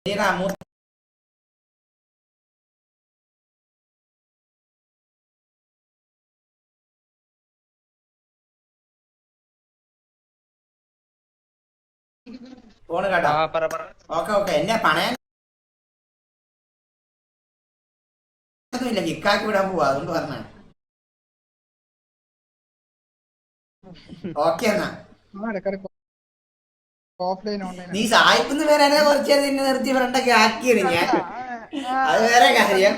Phone കേട്ടോ. Okay okay. എന്നെ പണയാൻ ഇല്ല, കിക്കാക്കി വിടാൻ പോവാ, അതുകൊണ്ട് പറഞ്ഞ. ഓക്കെ എന്നാ നീ സായിപ്പിന്ന് പേരെ കുറച്ച് നിർത്തി ഫ്രണ്ടൊക്കെ ആക്കിയത് ഞാൻ. അത് വേറെ കാര്യം.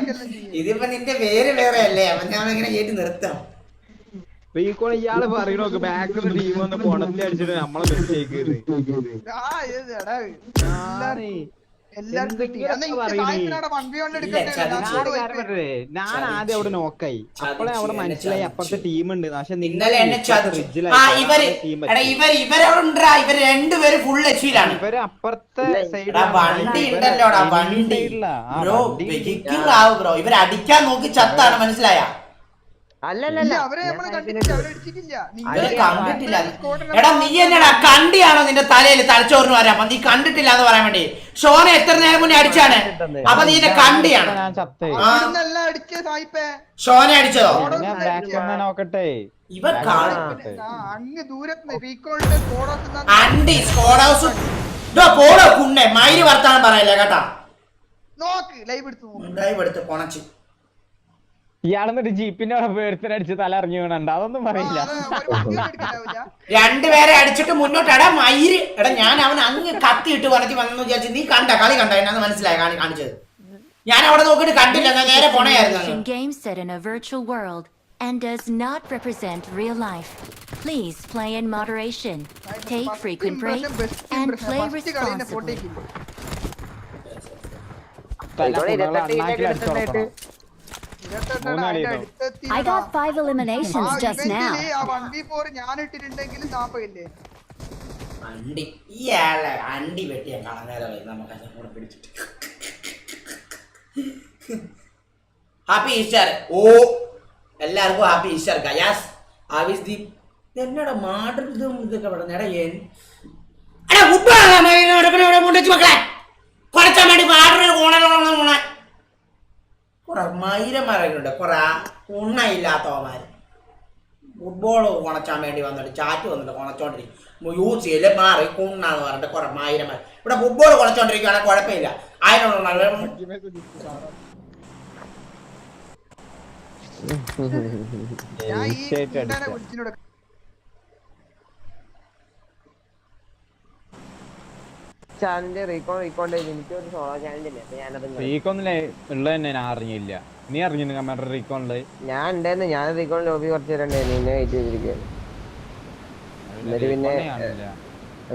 ഇതിപ്പോ നിന്റെ പേര് വേറെ അല്ലേ, അപ്പൊ ഞാൻ ഇങ്ങനെ കേട്ട് നിർത്താം. ഇയാള് പറയണോക്ക് ബാക്കിൽ ടീം വന്ന് പൊണത്തിൽ അടിച്ചിട്ട് നമ്മളെ മിസ്റ്റേക്ക് ഞാൻ ആദ്യം അവിടെ നോക്കായി, അപ്പളെ അവിടെ മനസ്സിലായി അപ്പുറത്തെ ടീമുണ്ട്. പക്ഷെ ഇവര് രണ്ടുപേരും ഫുൾ എച്ചിലാണ്. ഇവര് അപ്പുറത്തെ വണ്ടി ഉണ്ടല്ലോടാ, വണ്ടി ബ്രോ. ഇവര് അടിക്കാൻ നോക്കി ചത്താണ്, മനസ്സിലായ? കണ്ടിട്ടില്ല. എടാ നീ എന്നടാ കണ്ടിയാണോ നിന്റെ തലയിൽ തലച്ചോറിന് വരാൻ? നീ കണ്ടിട്ടില്ല എന്ന് പറയാൻ വേണ്ടി. ഷോനെ എത്ര നേരം മുന്നേ അടിച്ചാണ്, അപ്പൊ നീ എന്നെ കണ്ടിയാണ്. ഷോനെ അടിച്ചതോ? നോക്കട്ടെ. ഇവ പോടോ കുണ്ണെ, മയില് വർത്താനം പറയല്ലേ കേട്ടാ. ലൈവ് എടുത്ത് പൊണച്ച് ഇയാളെന്നിട്ട് ജീപ്പിന്റെ പേർത്തിനടിച്ച് തല ഇറങ്ങി വീണുണ്ട്, അതൊന്നും പറയില്ല. രണ്ടുപേരെ അടിച്ചിട്ട് മുന്നോട്ട്. എടാ മയിര്, എടാ ഞാൻ അവൻ അങ്ങ് കത്തിയിട്ട് വനത്തി വന്നു വിചാരിച്ചു. നീ കണ്ട കളി കണ്ട എന്നാന്ന് മനസ്സിലായി കാണിച്ചത്. ഞാൻ അവിടെ നോക്കിട്ട് കണ്ടില്ല, ഞാൻ നേരെ പോണയായിരുന്നു. And does not represent real life. Please play in moderation. Take frequent breaks and play responsibly. I got 5 eliminations just now. അണ്ടി വെട്ടിയ കളനേരമായി നമുക്ക് പിടിച്ചിട്ട്. Happy Easter. ഓ എല്ലാവർക്കും ഹാപ്പി ഈസ്റ്റർ ഗയാസ്. ആവിസ് ദീപ് എന്നടാ മാടരുതും ഇതൊക്കെ പറഞ്ഞടാ. മക്കളെ കുറച്ചാൻ വേണ്ടി മാടൊരു ഊണ കുറെ മൈരന്മാരൊക്കെ കുറെ ഉണ്ണയില്ലാത്തവന്മാര് ഫുട്ബോൾ ഉണച്ചാൻ വേണ്ടി വന്നിട്ട് ചാറ്റ് വന്നിട്ട് ഉണച്ചോണ്ടിരിക്കും. യൂസ് ചെയ്യല് മാറി കുണ്ണാന്ന് പറഞ്ഞിട്ട് കുറെ മൈരന്മാർ ഇവിടെ ഫുട്ബോൾ ഉണച്ചോണ്ടിരിക്കുകയാണെങ്കിൽ കുഴപ്പമില്ല. അതിനുള്ള അറിഞ്ഞില്ല. നീ അറിഞ്ഞു കമ്പ്യൂട്ടർ റീകോണില്? ഞാൻ ഉണ്ടായിരുന്നു. ഞാൻ റീകോൺ ലോബി കുറച്ച് നേരം വെയിറ്റ് ചെയ്തിരിക്കുകയാണ്. എന്നിട്ട് പിന്നെ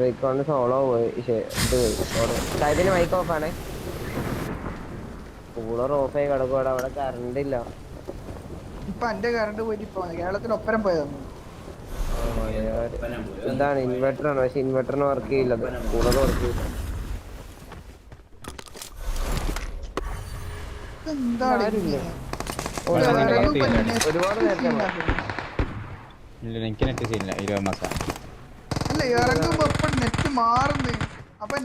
റീകോണിന് സോളോ പോയി. ഇതിന് മൈക്ക് ഓഫ് ആണേ, കൂളർ ഓഫ് ആയി കിടക്കും. അവിടെ കറണ്ട് ഇല്ല. ഇപ്പൊ എന്റെ കറണ്ട് പോയിട്ട് ഇപ്പൊ കേരളത്തിൽ ഒപ്പരം പോയതാണ്. എന്താണ് ഇൻവെർട്ടർ ആണ്, പക്ഷെ ഇൻവെർട്ടറിന് വർക്ക് ചെയ്യില്ല, കൂളർ വർക്ക് ചെയ്യില്ല. ഒരുപാട് നേരത്തെ എനിക്ക് നെറ്റ് ചെയ്യില്ല. 20 മാസം അല്ല ഇറങ്ങുമ്പോ നെറ്റ് മാറുന്നു. അപ്പൊ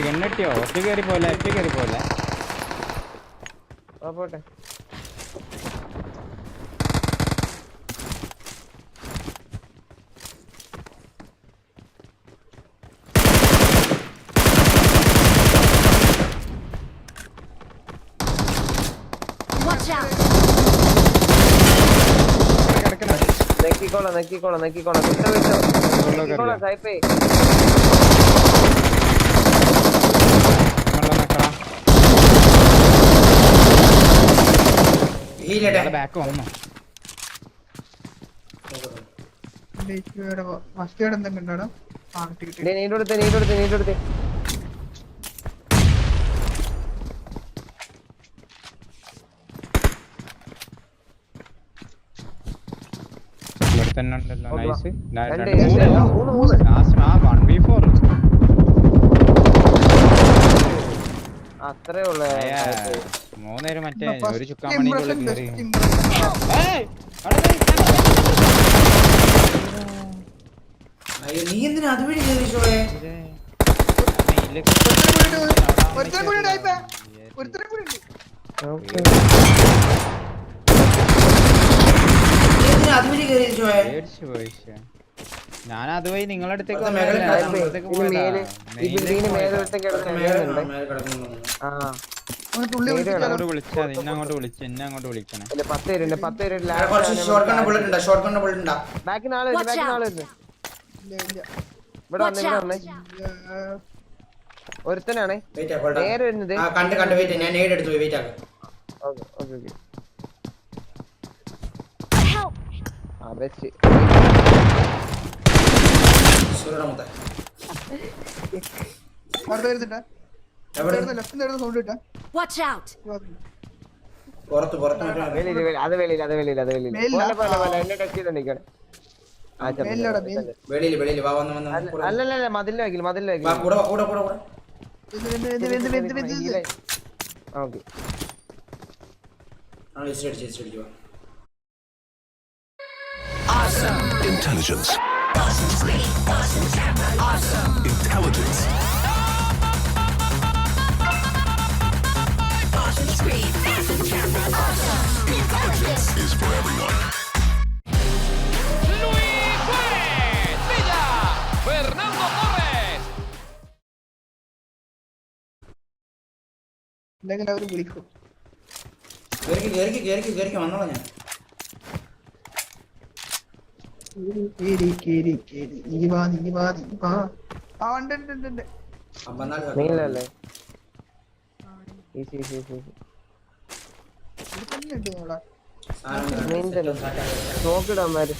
ഗണ്ണെട്ടിയോ? ഒറ്റ കയറി പോലെ പോട്ടെ. നെക്കിക്കോളാം വിട്ടോ സായിപ്പേ. ബാക്ക് വന്നു. നീടെടുത്ത് അത്രേ ഉള്ളു. 3 നേരം മറ്റേ ഒരു ചുക്കാമണിക്കുള്ളിൽ കയറി. അയ്യോ നീ എന്തിനാ അതുവഴി കയറി ഷോയെ? ഒരുത്തരം കൂടി ഉണ്ട് ഇപ്പൊ. ഒരുത്തരം കൂടി ഉണ്ട്. നീ എന്തിനാ അതുവഴി കയറി ഷോയെ? ഞാൻ അതുവഴി നിങ്ങളുടെ അടുത്തേക്ക് അവിടുത്തെ മേഖല മേലെ കിടക്കുന്നു. അവന് തുള്ളി വിളിച്ചാലോ? അങ്ങോട്ട് വിളിച്ചാ എന്നെ അങ്ങോട്ട് വിളിക്കണേ. 10 പേരുണ്ട് 10 പേര് കുറച്ച് ഷോർട്ട് കണ്ട ബുള്ളറ്റ് ഉണ്ടാ, ഷോർട്ട് കണ്ട ബുള്ളറ്റ് ഉണ്ടാ. ബാക്കി നാളെ Watch out. ഇല്ല ഇല്ല. ഇവിടെ Watch വന്നേ ഒരുത്തനാണേ വെയിറ്റ് ആക്കോട്ടെ. നേരെ വരുന്നത്. ആ കണ്ട് വെയിറ്റ്, ഞാൻ നേട് എടുത്തു പോയി, വെയിറ്റ് ആക്കാം. Okay okay okay Help! ആ ബെസ്റ്റ് സൂര്യയുടെ മുത്ത. അടുത്ത വരുന്നുണ്ടാ? എവിടെ? ലെഫ്റ്റിൽ നേടുന്ന സൗണ്ട് കിട്ടാ. Watch out! പുറത്ത് മറ്റേ അത് വെളിയിൽ മേലിലാ? പോലെ എന്നെ ടച്ച് ചെയ്തോണ്ടിരിക്കണേ. മേലിലാടാ, മേലിൽ. വെളിയിൽ വാ, വന്ന് അല്ലല്ല മതിലിന് വെക്കില്ല വാ, കൂടെ വാ, കൂടെ വെന്ത്. ഓക്കെ അടിച്ചു വാ. Intelligence. Intelligence. Intelligence is for everyone. Luis Suárez, Villa, Fernando Torres. ഇല്ലെങ്കിൽ അവര് വിളിക്കും. കേറിക്ക് വന്നോളാം ഞാൻ. കേറി. നീ വാ. ആ ഉണ്ട്. നീലല്ലേ ഇവിടെ തന്നെ ഉണ്ട് നമ്മളെ. നോക്കിടാമാര്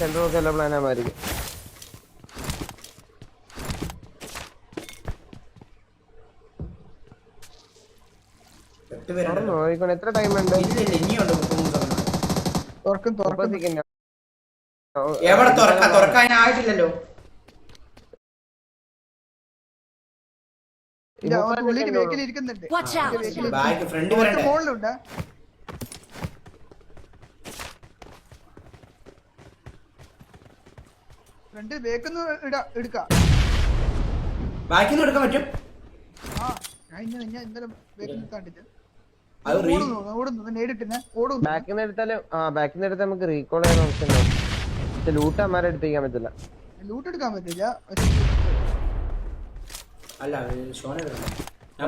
സെന്റർ നോക്കി എല്ലാ പ്ലാനാമായിരിക്കും. നോക്കിക്കോണം എത്ര ടൈം ഉണ്ട്? ഇനിയുണ്ട്. തുറക്കും. എവിടെ തുറക്കാനായിട്ടില്ലല്ലോ. ഇല്ല, അവൻ ഉള്ളിൽ വെഹിക്കിൽ ഇരിക്കുന്നുണ്ട്. Watch out! ബാക്ക് ഫ്രണ്ട് അവന്റെ വരണ്ടേ? മുകളിലുണ്ട്. ഫ്രണ്ട് വേക്കുന്ന എടുക്കാം. ബാക്കിന്ന് എടുക്കാൻ പറ്റും. ആ ഞാൻ ഇന്നലെ വേക്കുന്ന കണ്ടിട്ട് അത് ഓടുന്നു നേരിട്ടിനെ ഓടുന്നു. ബാക്കിൽ നിന്ന് എടുത്താലും ബാക്കിൽ നിന്ന് എടുത്താൽ നമുക്ക് റീകോൾ ചെയ്യാൻ ഓപ്ഷൻ ഉണ്ട്. പക്ഷെ ലൂട്ട് അമ്മാരെ എടുത്തേക്കാൻ പറ്റില്ല. ലൂട്ട് എടുക്കാൻ പറ്റില്ല. അല്ല ഷോനെ ഞാൻ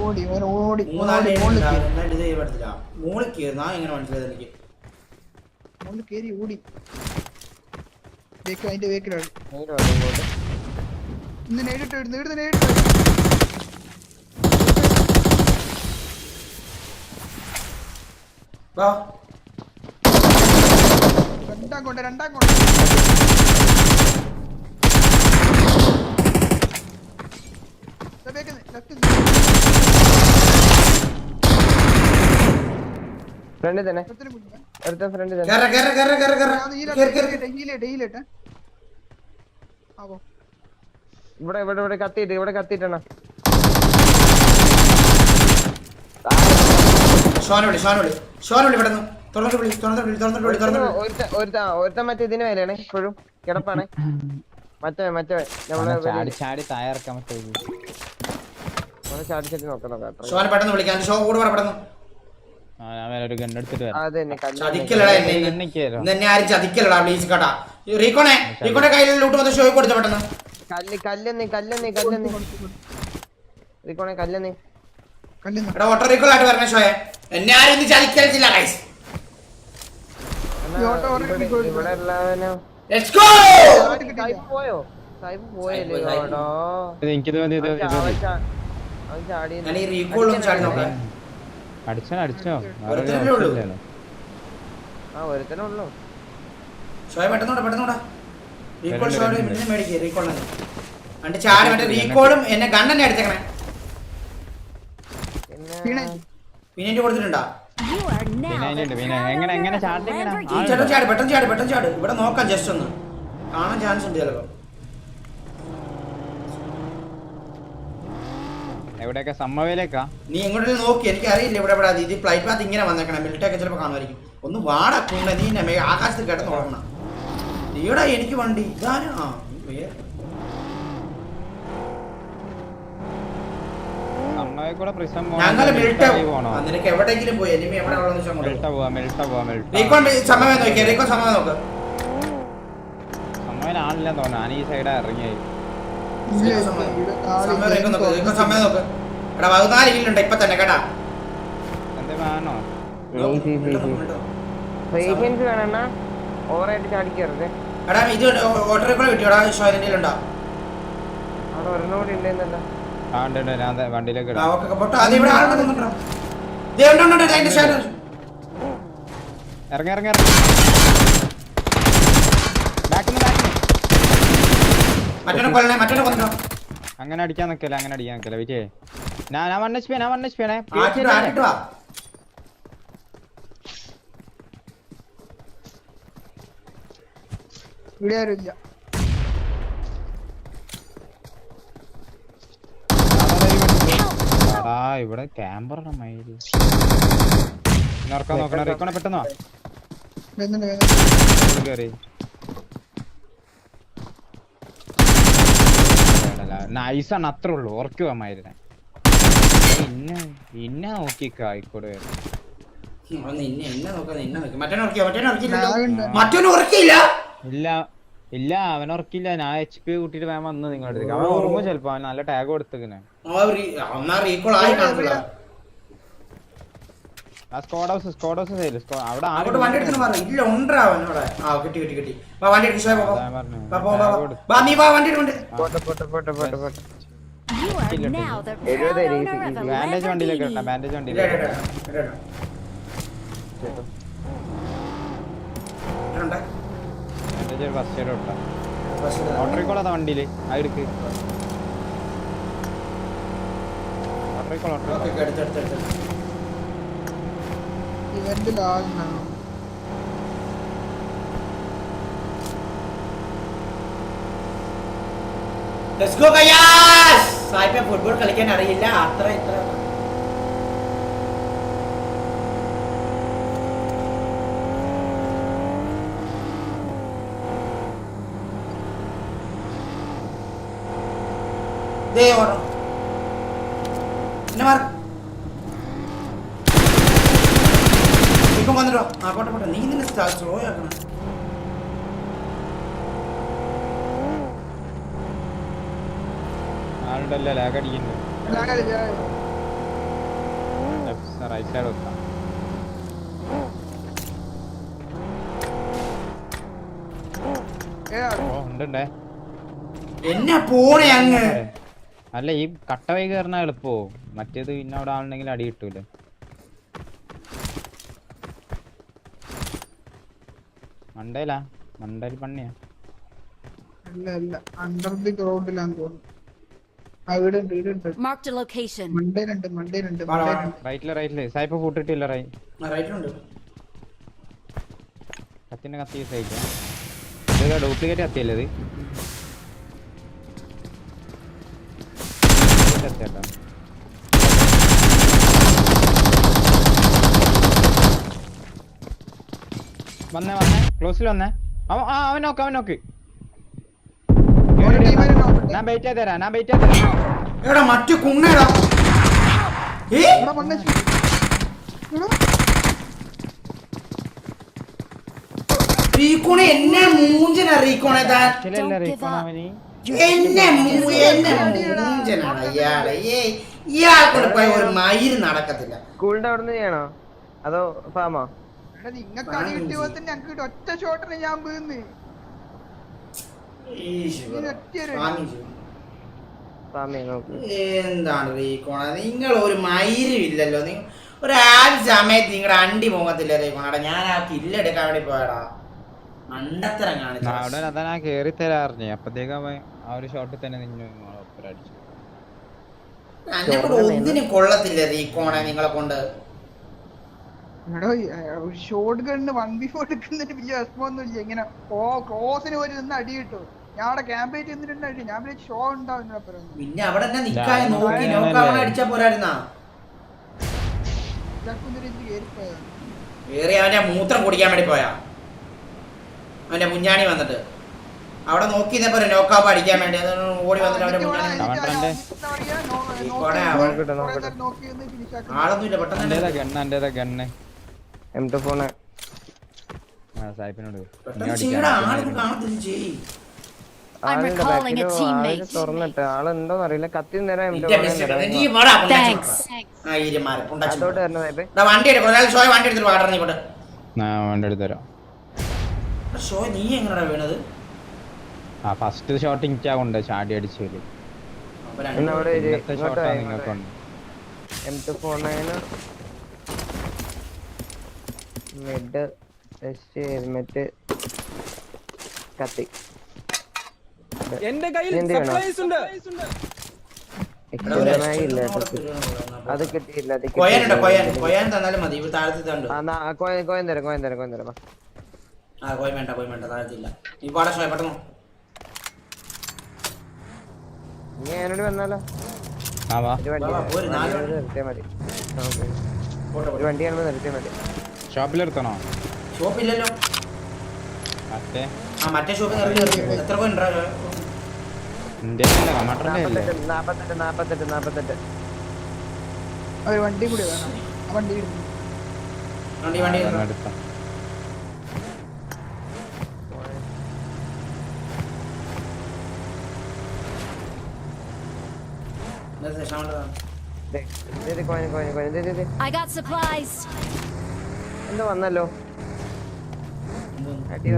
ഓടി മോളിൽ കയറുന്ന എങ്ങനെ മനസ്സിലായത് എനിക്ക്? മുകളിൽ കയറി ഓടി. അതിന്റെ വേക്കിലാണ് നേരെ വന്നു ഇങ്ങോട്ട്. ഇന്ന് നേരിട്ട് വാ. രണ്ടാം കൊണ്ട് ഫ്രണ്ടിൽ തന്നെ അടുത്ത ഫ്രണ്ടിൽ തന്നെ. ഇവിടെ കത്തിയിട്ടാണ്. ഒരുത്ത മറ്റേ ഇതിന് മേലെയാണ് ഇപ്പോഴും കിടപ്പാണ്. മറ്റേ നമ്മളെ ചാടി തയ്യാറക്കാൻ പറ്റും. ചാടി നോക്കണം കേട്ടോ. പെട്ടെന്ന് വിളിക്കാം. ഷോ കൂടെ പെട്ടെന്ന്. ഒരു ഗണ്ണെടുത്തിട്ട് ചതിക്കലടാ എന്നെ ആരും ചതിക്കലടാ പ്ലീസ് കേട്ടാ. റീക്കോണെ കയ്യിൽ ലൂട്ട് മൊത്തം ഷോ കൊടുത്ത പെട്ടെന്ന്. എടാ ഓട്ടോ റീക്കോൾ ആയിട്ട് വരണേ ഷോയെ. എന്നെ ആരും ഇന്ന് ചതിക്കലില്ല ഗൈസ്. ഇവിടെ എല്ലാവരും ലെറ്റ്സ് ഗോ. പോയോ എനിക്കിത് മതി. ഞാൻ ഈ റീക്കോളും ചാടി നോക്കാം. അടിച്ചോ ഒരുത്തനല്ലേ ഉള്ളൂ. ഒരുത്തനേ ഉള്ളൂ. ഷോയെ പെട്ടെന്നോടാ. റീകോൾ ഷോയെ മുന്നേ മേടിക്കുക. റീകോളിന് എന്നിട്ട് ചാടി മറ്റേ റീകോളും എന്നെ ഗണ്ണെന്നെ അടിച്ചേക്കണേ. പിന്നെ കൊടുത്തിട്ടുണ്ടാ? You are now the എങ്ങനെ Lamborghini. ചാടി പെട്ടെന്ന് ചാടി. ഇവിടെ നോക്കാം ജസ്റ്റ് ഒന്ന് കാണാൻ ചാൻസ് ഉണ്ട് ചിലപ്പോ. എവിടെയൊക്കെ സമ്മവേലേക്കാ? നീ എങ്ങോട്ടെങ്കിലും നോക്കി, എനിക്ക് അറിയില്ല ഇവിടെ ഇത് ഫ്ലൈറ്റ് പാത്ത് ഇങ്ങനെ വന്നേക്കണം. മിലിറ്റൊക്കെ ചിലപ്പോൾ കാണുമായിരിക്കും. ഒന്ന് വാടക്കൂണ്ട. നീ ആകാശത്ത് കിടന്ന് ഓടണം. ഈടാ എനിക്ക് വണ്ടി ഇതാരാ കൂടെ പ്രിസം ഞങ്ങള് നിനക്ക് എവിടെയെങ്കിലും പോയി എനിമി എവിടെ സമയം നോക്കിയാ റീക്കോ സമയം നോക്ക് സമയം ആളില്ല തോന്നുന്നു ഞാൻ ഈ സൈഡാ ഇറങ്ങിയായി സമയം നോക്ക് എടാ 14 കില്ലുണ്ട് ഇപ്പൊ തന്നെ കേട്ടാ എന്തേ വേണോ പേഷ്യൻസ് വേണ ഓവറായിട്ട് ചാടിക്കരുത്. എടാ ഇത് ഓട്ടോറിൽ കൂടെ കിട്ടിയോടാ ഷോയിലുണ്ടോ അവിടെ ഒരെണ്ണം കൂടി ഉണ്ടെന്നല്ലോ. ആ ഉണ്ട് ഞാൻ വണ്ടിയിലേക്ക് ഇറങ്ങി ഇറങ്ങി അങ്ങനെ അടിക്കാൻ നിക്കല്ല വിജയ് ഞാൻ 1 HP ഇവിടെ ആരുമില്ല. ഇവിടെ ക്യാമ്പറാണ് മയില് നോക്കണം റീക്കോണെ പെട്ടെന്നോ കേറി നൈസാണ് അത്രേ ഉള്ളൂ ഓർക്കുക മയിലിനെ ഇന്നെ നോക്കിക്ക ആയിക്കോട്ടെ ഇല്ല അവൻ ഉറക്കില്ല ഞാൻ HP കൂട്ടിട്ട് വേഗം വന്ന് നിങ്ങളുടെ അടുത്തേക്ക് അവൻ ഓർമ്മ ചെലപ്പോ അവൻ നല്ല ടാഗ് കൊടുത്തേക്കിനെ സ്ക്വാഡ് ഹൗസ് അവിടെ ബാൻഡേജ് വണ്ടിയിലേക്ക് ഇടണം ബാൻഡേജ് വണ്ടിയിലേക്ക് ഫസ്റ്റ് എയ്ഡ് ഇട്ടാ ഓട്ടോറിക്കോളാ വണ്ടിയില് അതെടുക്ക് ഇവന്റിലാകുന്നാണ് ഫുട്ബോൾ കളിക്കാൻ അറിയില്ല അത്ര ഇത്ര വന്നിട്ടോ ആ പോട്ടെ നീ നിന്നെ സ്ലോ ആക്കണം ആളുണ്ടല്ലോ ലാഗ് അടിക്കുന്നുണ്ട് റൈറ്റ് സൈഡ് വെക്കാം ഉണ്ടേ എന്നെ പോണേ അങ്ങ് അല്ല ഈ കട്ട വൈ കയറുന്ന എളുപ്പോ മറ്റേത് പിന്നെ അവിടെ ആളുണ്ടെങ്കിൽ അടി കിട്ടൂലേ മണ്ടയിൽ പണിയാ അല്ല അണ്ടർ ദി ഗ്രൗണ്ടിലാന്ന് തോന്നുന്നു. ആ വീടുണ്ട് Marked a location. മണ്ടയിലുണ്ട് റൈറ്റില് സായിപ്പ് ഫൂട്ടിട്ടില്ല റൈറ്റിലുണ്ട് കത്തിന്റെ കത്തി സൈറ്റ് ഡ്യൂപ്ലിക്കേറ്റ് കത്തിയല്ലേ ഇത് കത്തിയാട്ടോ വന്നേ ക്ലോസിൽ വന്നേ അവൻ നോക്ക് ഞാൻ വെയിറ്റ് ചെയ്ത് തരാം എടാ മറ്റു കുണ്ണേടാ റീക്കോണെ എന്നെ മൂഞ്ചനാ റീക്കോണെ എന്നെ മൂഞ്ചനാണ് ഇയാളെ ഇയാൾക്കൊണ്ട് പോയ ഒരു മയിര് നടക്കത്തില്ല. സ്കൂളിന്റെ അവിടെ നിന്ന് ചെയ്യണോ അതോ ഫാമോ? നിങ്ങൾക്ക് അടി കിട്ടിയപ്പോ തന്നെ ഞങ്ങൾക്ക് ഒറ്റ ഷോട്ടിന് ഞാൻ വീന്ന് എന്താണ് റീക്കോണ നിങ്ങൾ ഒരു മയിരും ഇല്ലല്ലോ ഒരു ആദ്യ സമയത്ത് നിങ്ങളുടെ അണ്ടി പോകത്തില്ല റീക്കോണാടാ ഞാൻ ആ കില്ലെടുക്കാൻ വേണ്ടി പോയടാ മണ്ടത്തരം കാണിച്ചു കേറി തരാറിഞ്ഞേ അപ്പത്തേക്ക് ആ ഒരു ഷോട്ടിൽ തന്നെ അടിച്ചു എന്നെ കൊണ്ട് ഒന്നിനും കൊള്ളത്തില്ല റീക്കോണെ നിങ്ങളെ കൊണ്ട് ഷോട്ട് ഗണ്ണ് 1v4 എടുക്കുന്നതിന് വലിയ വിഷമമൊന്നുമില്ല. ഇങ്ങനെ ക്രോസിന് ഒരു നിന്ന് അടി കിട്ടും. ഞാൻ അവിടെ ക്യാമ്പേറ്റ് എന്നിട്ടുണ്ട് അടി ഞാൻ ഷോ ഉണ്ടാവും പിന്നെ അവിടെ നോക്കി അടിച്ചാ പോരായിരുന്നാ കേറിപ്പോയാ അവന്റെ മൂത്രം കുടിക്കാൻ വേണ്ടി പോയാ അവന്റെ മുഞ്ഞാണി വന്നിട്ട് അവിടെ നോക്കി നോക്കാപ്പ് അടിക്കാൻ വേണ്ടി അത് ഓടി വന്നിട്ട് അവന്റെ മുഞ്ഞാണി ആളൊന്നുമില്ല പെട്ടെന്ന് ഗണ്ണ് M24 സായിപ്പിനോട് പെട്ടെന്ന് ചെയ്യടാ ആളൊന്നും കാണത്തില്ല ചെയ്യ് I'm recalling a teammate. തുറന്നിട്ട് ആളുണ്ടോന്ന് അറിയില്ല കത്തി നേരം Thanks. അതോട്ട് തന്നെ വണ്ടി എടുക്കും ഒരാൾ ഷോയെ വണ്ടി എടുത്തിട്ട് പാടണം ഇവിടെ വണ്ടി എടുത്തരാം ഷോ നീ എങ്ങനെയാ വീണത് ആ ഫസ്റ്റ് ഷോട്ട് എനിക്കാ കൊണ്ട് ചാടി അടിച്ചു അവിടെ ഷോട്ടാ നിങ്ങൾക്കുണ്ട് M24 മിഡ് ഹെൽമെറ്റ് കത്തി എന്റെ കയ്യിൽ സർപ്രൈസ് ഉണ്ട്. അത് കിട്ടിയില്ല അത് കൊയനുണ്ടോ കൊയൻ തന്നാലും മതി ഇവിടെ താഴത്തെ തണ്ട് കോയൻ തരാം ആ കൊയൻ വേണ്ട താഴത്തില്ല നീ പാടെ ഷോ പെട്ടെന്ന് നീ എന്നോട് വന്നാലോ ആ വാ ഒരു വണ്ടി ഒരു നാല് നിർത്തിയാൽ മതി ഒരു വണ്ടി കാണുമ്പോൾ നിർത്തിയാൽ മതി ഷോപ്പിലെടുത്തണോ ഷോപ്പില്ലല്ലോ മറ്റേ ആ മറ്റേ ഷോപ്പിൽ നിർത്തി എത്ര പോയിന്റ് എന്റെ കമാട്ടറിന്റെ അല്ലേ 48 ഒരു വണ്ടി കൂടി വേണം ആ വണ്ടി എടുക്കും. വണ്ടി എടുത്താ I got supplies. എന്താ വന്നല്ലോ അടി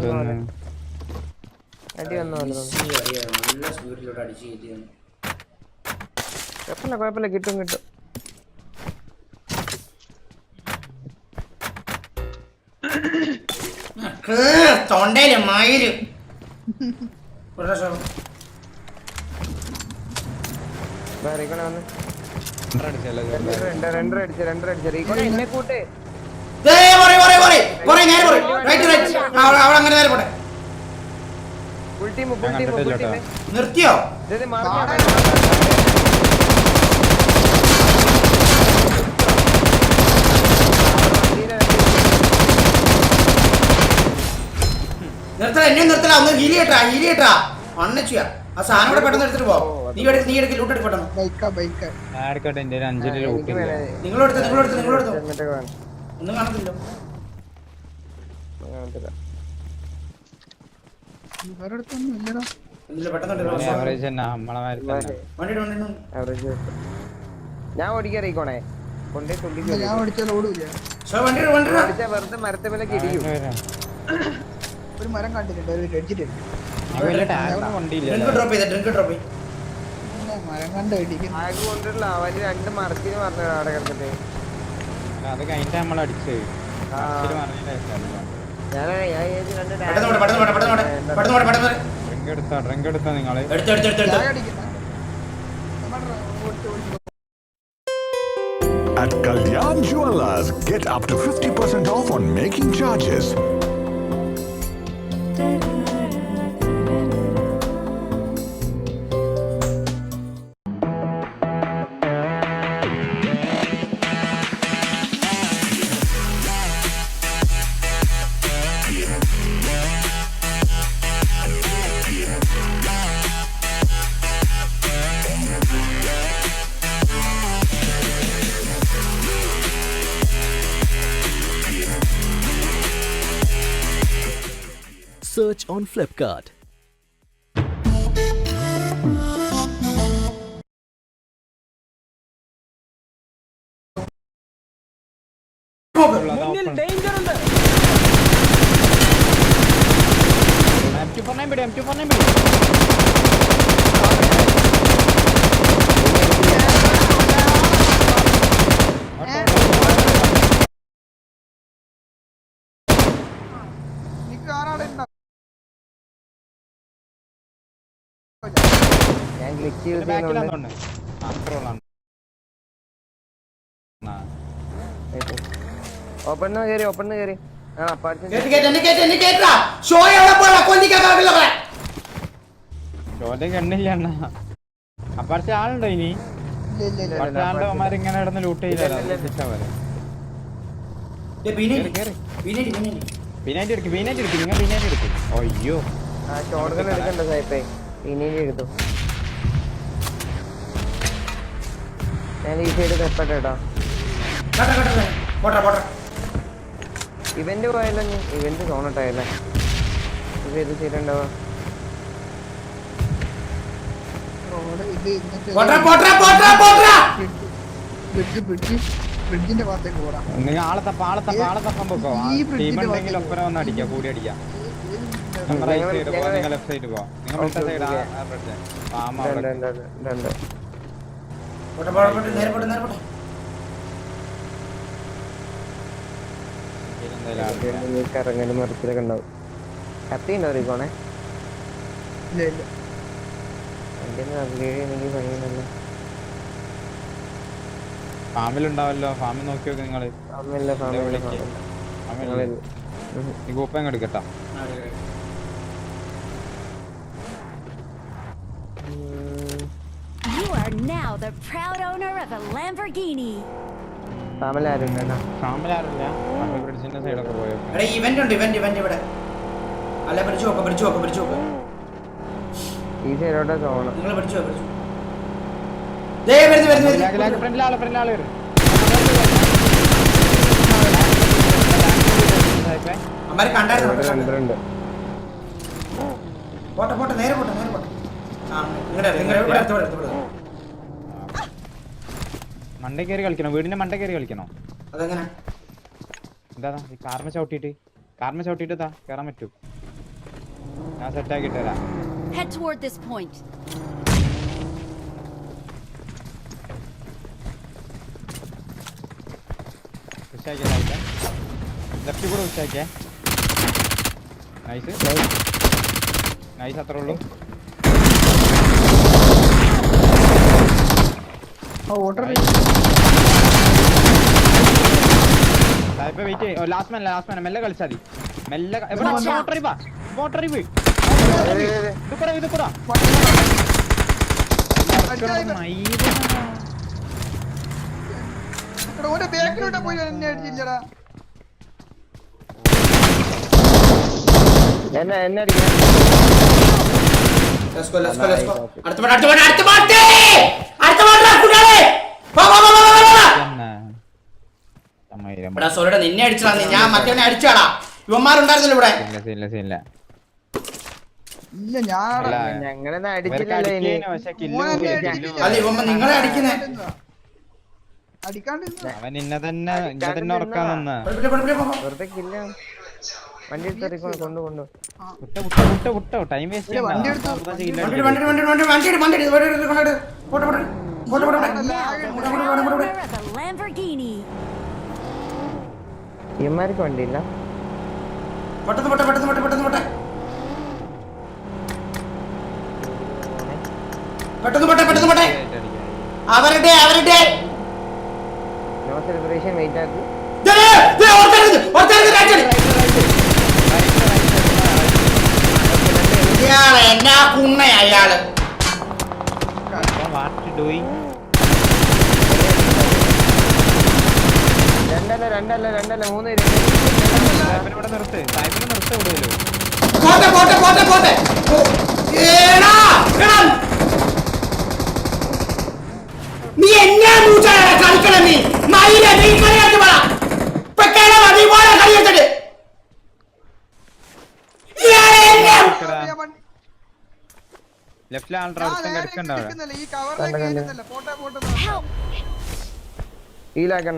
വന്നോ നല്ല സ്പീഡിലോട്ട് അടിച്ചു കയറ്റിയാണ് കുഴപ്പമില്ല കിട്ടും തൊണ്ടയില് മയില് വന്ന് രണ്ടര അടിച്ച എന്നെ കൂട്ടേ അങ്ങനെ നേരെ പോട്ടെ ഫുൾ ടീം നിർത്തിയോ നിർത്തല എന്നെ നിർത്തല ഒന്ന് ഹീലിയേട്ടാ അണ്ണച്ചുയാ ആ സാധനം കൂടെ പെട്ടെന്ന് എടുത്തിട്ട് പോ നീ എടുക്ക് ലൂട്ടെടുക്ക് പെട്ടെന്ന് ബൈക്കാ ആർക്കട്ടെ എന്റെ 5 രൂപ നിങ്ങളെടുത്തോ ഒന്നും കാണത്തില്ലോ വേറെ അടുത്തൊന്നും ഇല്ലടാ. ഇല്ല പെട്ടെന്ന് ആവറേജ് തന്നെ നമ്മളെ മാതിരി തന്നെ വണ്ടി ഞാൻ ഓടിക്കറിയിക്കോണേ കൊണ്ടേ തുള്ളി ഞാൻ ഓടിച്ചാൽ ഓടൂല. ഓടിച്ചാ വെറുതെ മരത്തെ പോലെ കിടിയും ഒരു മരം കണ്ടിട്ടുണ്ട് ഒരു രജിറ്റ് വണ്ടിയില്ല മരം കണ്ട് ഇടിക്കുന്നു. ആഗ് കൊണ്ടിട്ടുള്ള അവര് രണ്ട് മരത്തിന് പറഞ്ഞു അവിടെ കിടന്നിട്ട് അത് കഴിഞ്ഞിട്ട് നമ്മൾ അടിച്ചത് ഡ്രിങ്ക് എടുത്താ നിങ്ങള് At Kalyan Jewelers, get up to 50% off on making charges. Search on Flipkart. മുന്നിൽ ഡേഞ്ചർ ഉണ്ട്. എനിക്ക് ആരാടെ ഉണ്ടോ? ഞാൻ ക്ലിക്ക് ചെയ്ത് ഓപ്പൺ കയറി ആ ചോദ്യം കണ്ടില്ല അണ്ണ അപ്പറത്തെ ആളുണ്ടോ ഇനി ഇല്ല. അപ്പറത്തെ ആളുടെ അമ്മമാരിങ്ങനെ കിടന്ന് ലൂട്ട് ചെയ്യില്ല ബീനായിട്ട് എടുക്കും നിങ്ങൾ ബീനായിട്ട് എടുക്കും. അയ്യോ ആ ഷോട്ട് ഗൺ എടുക്കണ്ട സായിപ്പേ, ഇനിയും എടുത്തു. ഞാൻ ഈ സൈഡ് തെപ്പട്ടോ. ഇവന്റ് പോയല്ലോ, ഇവന്റ് തോന്നട്ടായല്ലേ. ഇത് ഏത് സൈഡ് ഉണ്ടാവാ? ബ്രിഡ്ജിന്റെ ഭാഗത്തേക്ക് പോടാം. നിങ്ങൾ ആളെ തപ്പാൻ പോക്കോ. ടീം ഉണ്ടെങ്കിൽ ഒപ്പന വന്ന് അടിക്കാം, കൂടി അടിക്കാം. നിങ്ങൾ റൈറ്റ് സൈഡ് പോ, നിങ്ങൾ ലെഫ്റ്റ് സൈഡ് പോ. നിങ്ങൾ ലെഫ്റ്റ് സൈഡ് കറങ്ങലും മറിച്ചിലൊക്കെ ഉണ്ടാവും. കത്തി ഉണ്ടോ റീക്കോണേ? ഇല്ല ഇല്ല, എനിക്ക് പണിയുന്നല്ലോ. ഫാമിലുണ്ടാവല്ലോ, ഫാമിൽ നോക്കി നോക്ക് നിങ്ങള്. ഈ കൂപ്പ എടുക്കട്ടാ. You are now the proud owner of a Lamborghini. Family ആരും ഫാമിലാരില്ല, ബ്രിഡ്ജിന്റെ സൈഡൊക്കെ പോയോ. ഇവന്റ് ഉണ്ട്, ഇവന്റ് ഇവിടെ. അല്ല പിടിച്ചു നോക്ക്. ഈ സൈഡോടെ തോന്നണം. നിങ്ങൾ പിടിച്ചു നോക്ക്. ഫ്രണ്ടിലാള് വരും. അമ്മാരെ കണ്ടായിരുന്നു. രണ്ടുണ്ട്. പോട്ടെ നേരെ പോട്ടെ. മണ്ടേ കയറി കളിക്കണോ? വീടിന്റെ മണ്ടേ കയറി കളിക്കണോ? അതെങ്ങനെ? എന്താ ഈ കാർമ ചവിട്ടിട്ട് കേറാൻ പറ്റൂ. ഞാൻ സെറ്റ് ആക്കിട്ട് തരാം. Head toward this point. Left കൂടെ ഉച്ചാക്കിയേ. നൈസ് അത്രേ ഉള്ളൂ. വെയിറ്റ് ചെയ്യും. ലാസ്റ്റ് മാൻ മെല്ലെ കളിച്ചാൽ മതി. മെല്ലെ ഇത് കൂടാ. ബാക്കിലോട്ട് പോയി എന്നെ അടിച്ചില്ലടാ. എന്നെ അടിക്കാൻ നിന്നെ അടിച്ചതാ, ഞാൻ മറ്റവനെ അടിച്ചാടാ. ഇവന്മാരുണ്ടായിരുന്നല്ലോ ഇവിടെ. ഇല്ല ഞാൻ ഞങ്ങളെന്നാ അടിച്ചില്ലല്ലോ. അല്ല ഇവ നിങ്ങളെ അടിക്കുന്നേ. അവൻ ഇന്നെ തന്നെ ഉറക്കാൻ നിന്ന. വെറുതെ കില്ല. വണ്ടി എടുത്ത് കൊണ്ടു വിട്ടോ ടൈം വേസ്റ്റ് ഇമാർക്ക് വണ്ടിയില്ല. No celebration. വെയിറ്റ് ആക്കി. എന്നാ കുണ്ണ അയാള്. രണ്ടല്ല 3 പോട്ടെ. നീ എന്നാ കളിക്കണം? നീ കളിയാക്കി കളിയെടുത്തിട്ട് ലെഫ്റ്റിലെ ആൾ റൗട്ടും കിടക്കണ്ടാവും. ഹീലാക്കി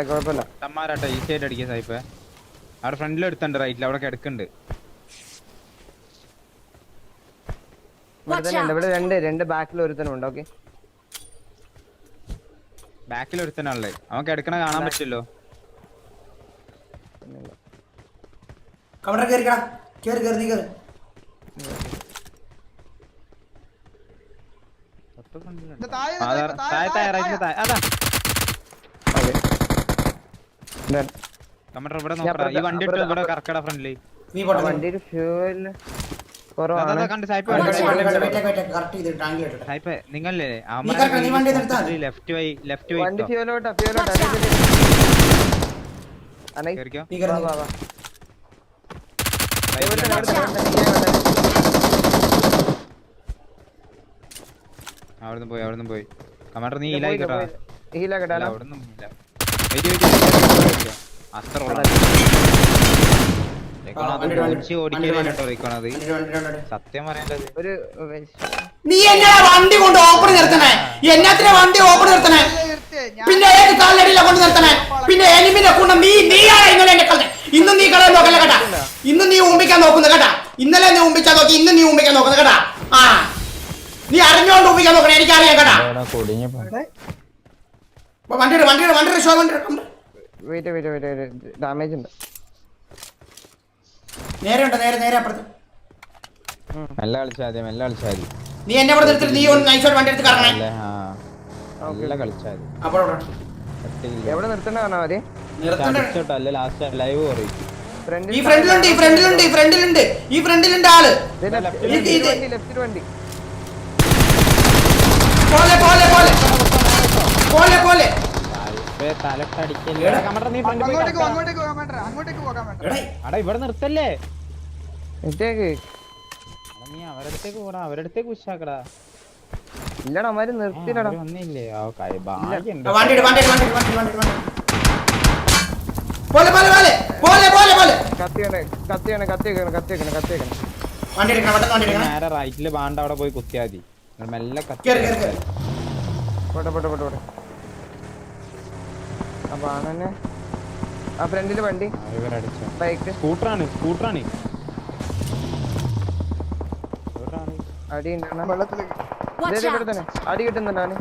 കുഴപ്പമില്ല. തമ്മാരാട്ടോ ഈ സൈഡ് അടിക്കുക സായിപ്പ്. അവിടെ ഫ്രണ്ടിൽ എടുത്തുണ്ട്, റൈറ്റിൽ അവിടെ കിടക്കുന്നുണ്ട്. ഇവിടെ രണ്ട് ബാക്കിൽ ഒരുത്തനുണ്ട്. ഓക്കെ ബാക്കിൽ ഒരുത്തനാണല്ലേ, അവൻ കിടക്കണ കാണാൻ പറ്റില്ലോ. ഈ വണ്ടി ഇവിടെ കറക്കടാ ഫ്രണ്ടില്. വണ്ടിയിൽ ഫ്യൂവൽ നിങ്ങളല്ലേ ലെഫ്റ്റ് വൈ വണ്ടി ഫ്യൂവലോട്ടാ. അവിടുന്ന് പോയി കമാൻഡർ നീ ഹീലായി കേട്ടോ ഹീലാക്കട്ടെ അവിടുന്ന് അത്ര ഓടിക്കാനായിട്ടോ സത്യം പറയേണ്ടത് ഒരു നീ എന്നാ വണ്ടി കൊണ്ട് ഓപ്പൺ നിർത്തണേ? എന്നാത്തിനാ വണ്ടി ഓപ്പൺ നിർത്തണേ? പിന്നെ ഏത് കാലിലടിയിലാ കൊണ്ട് നിർത്തണേ? പിന്നെ എനിമിനെ കൊണ്ട് നീയാണ് ഇന്നലെ എന്നെ കളഞ്ഞത്. ഇന്നും നീ കളയാൻ നോക്കല്ല കേട്ടാ. ഇന്നും നീ ഊമ്പിക്കാൻ നോക്കുന്നു കേട്ടാ. ഇന്നലെ നീ ഊമ്പിച്ചാ നോക്കി, ഇന്നും നീ ഊമ്പിക്കാൻ നോക്കുന്നു കേട്ടാ. ആ നീ അറിഞ്ഞോണ്ട് ഊമ്പിക്കാൻ നോക്കണേ, എനിക്കറിയാം കേട്ടാ. വണ്ടിയുടെ ഷോ വണ്ടി വെയിറ്റ് ഡാമേജ് ഉണ്ട്. നേരെ ഉണ്ട്, നേരെ അപ്പുറത്ത്. മെല്ലെ കളിച്ചാൽ മതി. നീ എന്നെ ഇവിടെ നിർത്തിട്ട് നീ ഒന്ന് നൈസോട്ട് വണ്ടി എടുത്ത് കറങ്ങണേ. നല്ല കളിച്ചാൽ എവിടെ നിർത്തണ്ട പറഞ്ഞാ മതി. അല്ല ലാസ്റ്റ് ലൈവ് പറയും ഈ ഫ്രണ്ടിലുണ്ട് ആള്. ലെഫ്റ്റ് വണ്ടി പോലെ തലക്കടിക്കല്ലേ അങ്ങോട്ടേക്ക് പോകാൻ വേണ്ട. അടാ ഇവിടെ നിർത്തല്ലേ ഇട്ടേക്ക്. നീ അവരടുത്തേക്ക് പോടാ, അവരടുത്തേക്ക് ഉഷാക്കടാ. ഇല്ലടാ അവന്മാര് നിർത്തില്ലടാ. ഒന്നില്ലേ നേരെ റൈറ്റില് ബാണ്ട അവിടെ പോയി കുത്തിയാ മതി. മെല്ലെ കത്തി പോട്ടെ. ആ ബാണന്നെ ആ ഫ്രണ്ടില് വണ്ടി ബൈക്ക് സ്കൂട്ടറാണ് അടി ഉണ്ടാണ്. വെള്ളത്തിലേക്ക് Watch ഇവിടെ out! തന്നെ അടി കിട്ടുന്നുണ്ടാണ്.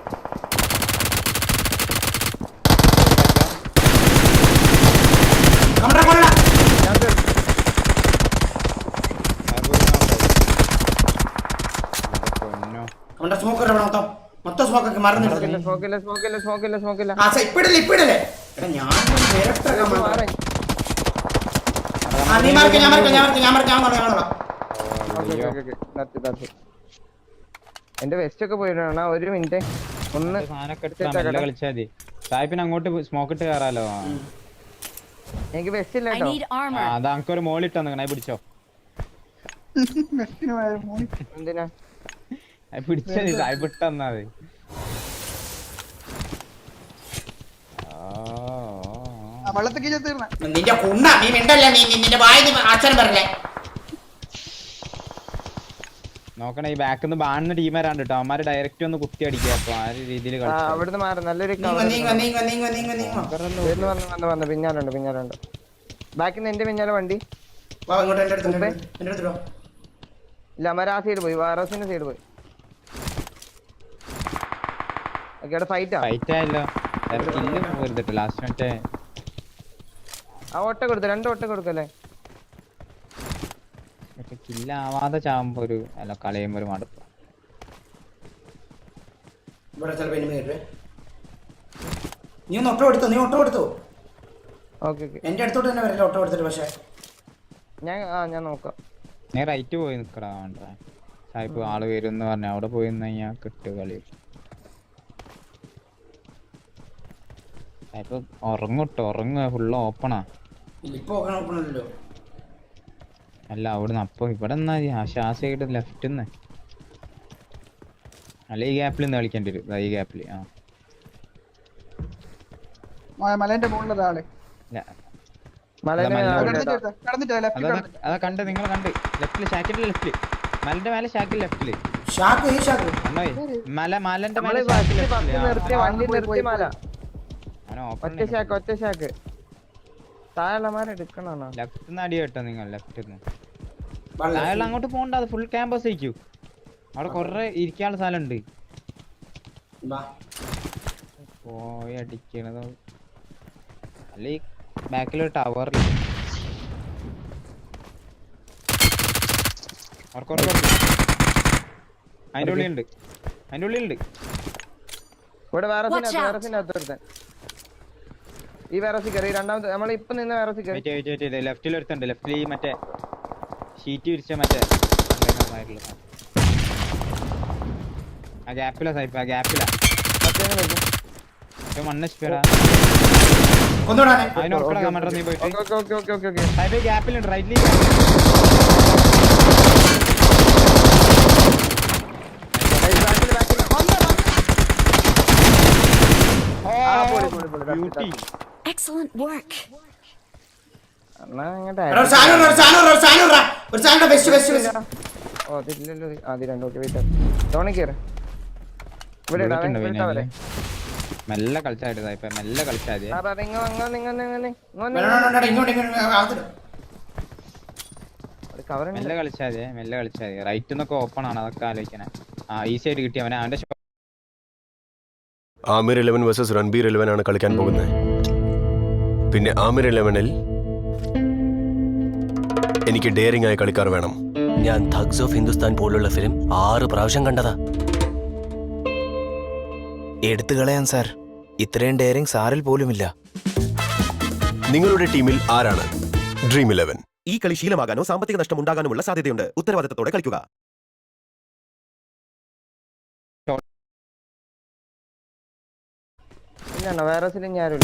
മൊത്തം സ്മോക്കൊക്കെ മറന്നില്ല. സ്മോക്കില്ല. ഇപ്പിടല്ലേ എന്റെ വെസ്റ്റ് ഒക്കെ പോയിട്ടാണ്. ഒരു മിനിറ്റ് ഒന്ന് കളിച്ചാ മതി. സായിപ്പിന് അങ്ങോട്ട് സ്മോക്ക് ഇട്ട് കയറാലോ. എനിക്ക് വെസ്റ്റ് ഇല്ല I കേട്ടോ. need armor. അത് അനക്കൊരു മോളിട്ടെന്ന് പിടിച്ചോ. എന്തിനാ പിടിച്ചാ സായിപ്പിട്ടെന്നാ മതി. വെള്ളത്തേക്ക് തീർന്ന നിന്റെ കുണ്ണ നീ മിണ്ടല്ലേ, നീ നിന്റെ വായി അച്ഛനും പറഞ്ഞേ. നോക്കണേ ഈ ബാക്കിൽ നിന്ന് ബാണിന് ടീം വരാണ്ട് കേട്ടോ. അവന്മാര് ഡയറക്റ്റ് ഒന്ന് കുത്തി അടിക്കുക. അപ്പൊ ആ രീതിയിൽ അവിടുന്ന് മാറി നല്ലൊരു പിന്നാലുണ്ട്. ബാക്കിൽ നിന്ന് എന്റെ പിന്നാലെ വണ്ടി ഇല്ല. അമര ആ സൈഡ് പോയി, വാറോസിന്റെ സൈഡ് പോയി. ഫൈറ്റ് ആയല്ലോ. ലാസ്റ്റ് മറ്റേ ആ ഒട്ട കൊടുത്തു, 2 ഒട്ട കൊടുക്കല്ലേ. കില്ലാവാതെ ചാവുമ്പോ ഒരു അല്ല കളയുമ്പോ ഒരു മടുപ്പ്. നീ ഒന്ന് ഓട്ടോ എടുത്തോ. ഓക്കെ എന്റെ അടുത്തോട്ട് തന്നെ വരില്ല ഓട്ടോ എടുത്തിട്ട്. പക്ഷെ ഞാൻ നോക്കാം. നീ റൈറ്റ് പോയി നിക്കടാ. വേണ്ട സായിപ്പ് ആള് വരും എന്ന് പറഞ്ഞ അവിടെ പോയി നിന്ന് കഴിഞ്ഞാൽ കിട്ടു കളി. സായിപ്പ് ഉറങ്ങുക ഫുള്ള് ഓപ്പണാ. അല്ല അവിടുന്ന് അപ്പൊ ഇവിടെ എന്നാ ആശാസയായിട്ട് ലെഫ്റ്റ് അല്ല ഈ ഗ്യാപ്പിൽ നിന്ന് കളിക്കേണ്ടി വരും. ഈ ഗ്യാപ്പില് മലേന്റെ മുകളിലത് ആള് അതാ കണ്ട് നിങ്ങൾ കണ്ട് ലെഫ്റ്റില് ഷാക്കിന്റെ ലെഫ്റ്റില് മലന്റെ മേലെ ഷാക്കിൽ ലെഫ്റ്റില് മലന്റെ മേലെ ഒറ്റ ഷാക്ക് താഴെടുക്കണോ ലെഫ്റ്റ് അടി കേട്ടോ. നിങ്ങൾ ലെഫ്റ്റ് താഴെ അങ്ങോട്ട് പോകണ്ട. അത് ഫുൾ ക്യാമ്പസ് ആയിരിക്കും. അവിടെ കൊറേ ഇരിക്കാനുള്ള സ്ഥലം ഉണ്ട്. പോയി അടിക്കണത് അല്ല ഈ ബാക്കിലൊരു ടവറിൽ അതിന്റെ ഉള്ളിലുണ്ട്. ഇവിടെ വേറെ ഈ വേറസി കയറി. രണ്ടാമത് നമ്മളിപ്പൊ നിന്ന വേറസി കയറി. ലെഫ്റ്റിൽ ഒരുത്തുണ്ട്. ലെഫ്റ്റിൽ ഈ മറ്റേ ഷീറ്റ് വിരിച്ച മറ്റേ ആ ഗ്യാപ്പിലാ സായിപ്പ്. ആ ഗ്യാപ്പിലാ മണ്ണ് അതിനോർക്കണ കമൻഡർ നീ പോയിട്ട് ഗ്യാപ്പിലുണ്ട്. റൈറ്റിലേക്ക് ബ്യൂട്ടി. Excellent work. എന്നാ അങ്ങോട്ട് എടാ, ഒരു സാധനം ഇടാ, ഒരു സാധനം ഇടാ, ഒരു സാധനം ഇടാ. ഒരു സാധനം ഇടാ, ബെസ്റ്റ് ബെസ്റ്റ് ബെസ്റ്റ്. ഓ അതില്ലല്ലോ ആദ്യം രണ്ടു വെയിറ്റ് തോണി കയറി ഇവിടെ ബുള്ളറ്റ് ഉണ്ട് പിന്നെ മെല്ലെ കളിച്ചായിട്ട് ഇപ്പൊ മെല്ലെ കളിച്ചാൽ വേണ്ട, വേണ്ട, വേണ്ട, ഇങ്ങോട്ട് ഇങ്ങോട്ട് അകത്തിട്. മെല്ലെ കളിച്ചാൽ മെല്ലെ കളിച്ചാൽ റൈറ്റ് നിന്നൊക്കെ ഓപ്പൺ ആണ്, അതൊക്കെ ആലോചിക്കണേ. ഈസി ആയിട്ട് കിട്ടി അവനെ. അവന്റെ ആമിർ 11 വേഴ്സസ് രൺബീർ 11 ആണ് കളിക്കാൻ പോകുന്നത്. പിന്നെ ആമിർ 11-ൽ എനിക്ക് ഡെയറിംഗ് ആയ കളിക്കാർ വേണം. ഞാൻ തഗ്സ് ഓഫ് ഹിന്ദുസ്ഥാൻ പോലുള്ള ഫിലിം 6 പ്രാവശ്യം കണ്ടതാ. എടുത്തു കളയാൻ സാർ, ഇത്രയും ഡെയറിംഗ് സാറിൽ പോലുമില്ല. നിങ്ങളുടെ ടീമിൽ ആരാണ് ഡ്രീം 11? ഈ കളി ശീലമാകാനോ സാമ്പത്തിക നഷ്ടം ഉണ്ടാകാനുമുള്ള സാധ്യതയുണ്ട്. ഉത്തരവാദിത്തത്തോടെ കളിക്കുക. ഇല്ല വേറെ ഞാനില്ല.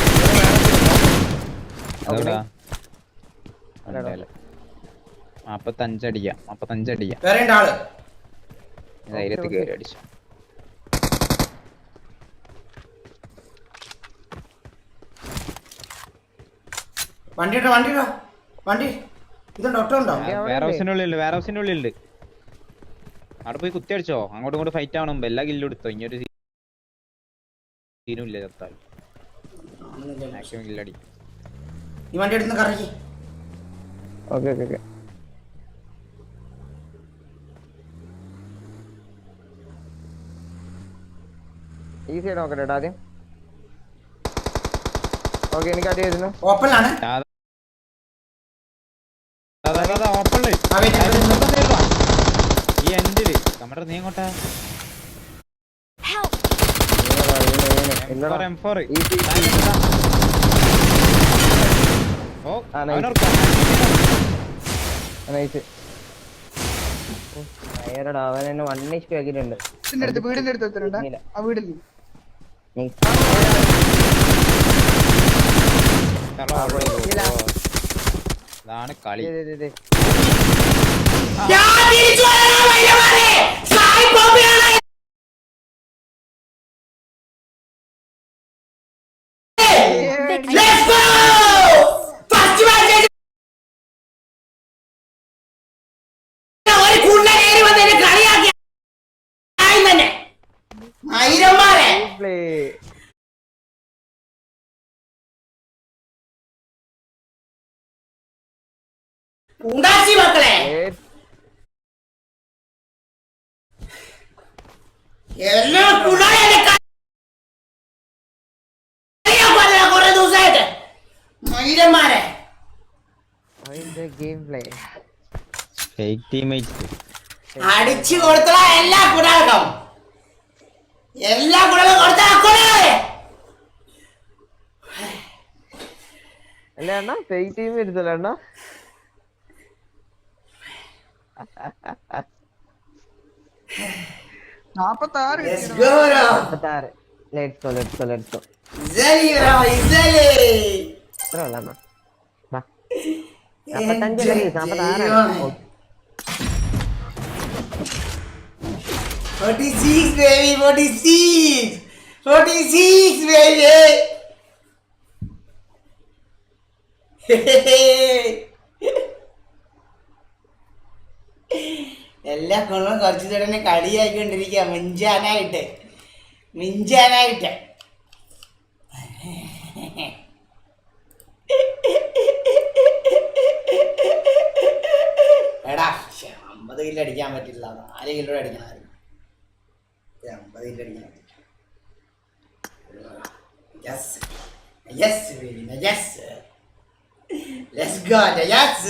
45 അടിക്കാം, 45 അടിക്കാം. വേറെ ഉണ്ട് ആള്. ധൈര്യത്തിൽ കയറി അടിച്ചു. വണ്ടി ഇട്ടോ, വണ്ടി ഇട്ടോ, വണ്ടി ഇതുണ്ടോ, ഒറ്റ ഉണ്ടോ? വേറെ ഹൗസിന്റെ ഉള്ളിലുണ്ട്, വേറെ ഹൗസിന്റെ ഉള്ളിലുണ്ട്. അവിടെ പോയി കുത്തി അടിച്ചോ. അങ്ങോട്ടും ഇങ്ങോട്ട് ഫൈറ്റ് ആവണം. എല്ലാ കില്ലും എടുത്തോ. ഇനിയൊരു സീനും ഇല്ല. ചത്താൽ മാക്സിമം കില്ലടി. ഈ വണ്ടി എടുത്ത് കറക്കി. ഓക്കെ ഓക്കെ ഓക്കെ ഈ സൈഡ് നോക്കട്ടെ ആദ്യം. ഓക്കെ എനിക്ക് അടി വരുന്നു. ഓപ്പണിലാണ്. ഈ എൻഡില് നമ്മുടെ നീ എങ്ങോട്ടാ? M4. ഓ അവൻ എന്നെ 1 HP ആക്കിയിട്ടുണ്ട്. വീടിന്റെ അടുത്ത് എത്തിട്ടുണ്ട്. ആ വീടിൽ ഇതാണ് കളി. ഉണ്ടാക്കി മക്കളെ, എല്ലാം കുറെ ദിവസമായിട്ട് മൈരന്മാരെ അടിച്ചു കൊടുത്ത എല്ലാ കുടാക്കും കൊടുത്തേ. അല്ല അണ്ണാ ഫേക്ക് ടീം എടുത്തല്ലോ അണ്ണാ. എല്ലാ കൊള്ളും കുറച്ചു തന്നെ കളിയായിക്കൊണ്ടിരിക്കുക. മിഞ്ചാനായിട്ട് എടാ 50 കിലോ അടിക്കാൻ പറ്റില്ല. 4 കിലോ അടിക്കണമായിരുന്നു. 50 കിലോ അടിക്കാൻ പറ്റില്ല. Yes, baby, yes. Let's go, yes.